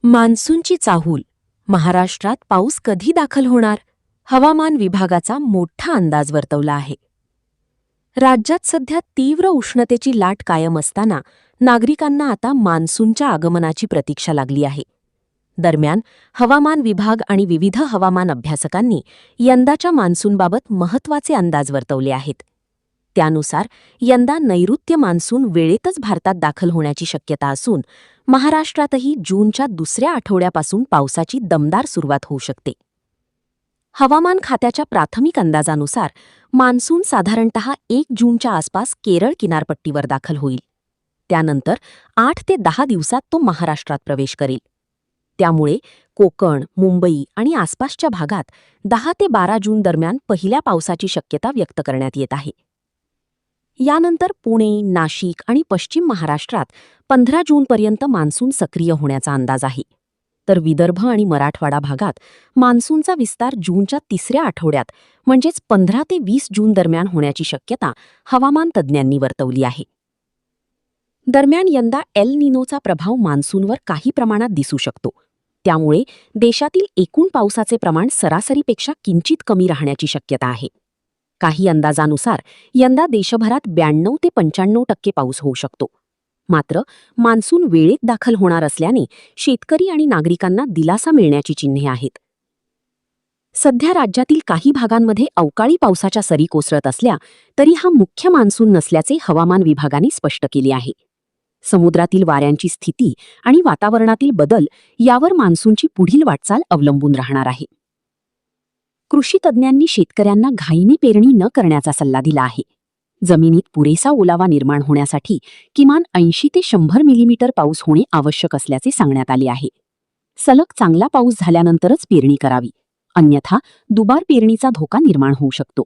मान्सूनची चाहूल. महाराष्ट्रात पाऊस कधी दाखल होणार? हवामान विभागाचा मोठा अंदाज वर्तवला आहे. राज्यात सध्या तीव्र उष्णतेची लाट कायम असताना नागरिकांना आता मान्सूनच्या आगमनाची प्रतीक्षा लागली आहे. दरम्यान हवामान विभाग आणि विविध हवामान अभ्यासकांनी यंदाच्या मान्सूनबाबत महत्त्वाचे अंदाज वर्तवले आहेत. त्यानुसार यंदा नैऋत्य मान्सून वेळेतच भारतात दाखल होण्याची शक्यता असून महाराष्ट्रातही जूनच्या दुसऱ्या आठवड्यापासून पावसाची दमदार सुरुवात होऊ शकते. हवामान खात्याच्या प्राथमिक अंदाजानुसार मान्सून साधारणतः 1 जूनच्या आसपास केरळ किनारपट्टीवर दाखल होईल. त्यानंतर 8 ते 10 दिवसात तो महाराष्ट्रात प्रवेश करेल. त्यामुळे कोकण, मुंबई आणि आसपासच्या भागात 10 ते 12 जून दरम्यान पहिल्या पावसाची शक्यता व्यक्त करण्यात येत आहे. यानंतर पुणे, नाशिक आणि पश्चिम महाराष्ट्रात 15 जूनपर्यंत मान्सून सक्रिय होण्याचा अंदाज आहे. तर विदर्भ आणि मराठवाडा भागात मान्सूनचा विस्तार जूनच्या तिसऱ्या आठवड्यात म्हणजेच 15 ते 20 जून दरम्यान होण्याची शक्यता हवामान तज्ज्ञांनी वर्तवली आहे. दरम्यान यंदा एल निनोचा प्रभाव मान्सूनवर काही प्रमाणात दिसू शकतो. त्यामुळे देशातील एकूण पावसाचे प्रमाण सरासरीपेक्षा किंचित कमी राहण्याची शक्यता आहे. काही अंदाजानुसार यंदा देशभरात 92 ते 95% पाऊस होऊ शकतो. मात्र मान्सून वेळेत दाखल होणार असल्याने शेतकरी आणि नागरिकांना दिलासा मिळण्याची चिन्हे आहेत. सध्या राज्यातील काही भागांमध्ये अवकाळी पावसाच्या सरी कोसळत असल्या तरी हा मुख्य मान्सून नसल्याचे हवामान विभागाने स्पष्ट केले आहे. समुद्रातील वाऱ्यांची स्थिती आणि वातावरणातील बदल यावर मान्सूनची पुढील वाटचाल अवलंबून राहणार आहे. कृषी तज्ज्ञांनी शेतकऱ्यांना घाईने पेरणी न करण्याचा सल्ला दिला आहे. जमिनीत पुरेसा ओलावा निर्माण होण्यासाठी किमान 80 ते 100 मिलीमीटर पाऊस होणे आवश्यक असल्याचे सांगण्यात आले आहे. सलग चांगला पाऊस झाल्यानंतरच पेरणी करावी, अन्यथा दुबार पेरणीचा धोका निर्माण होऊ शकतो.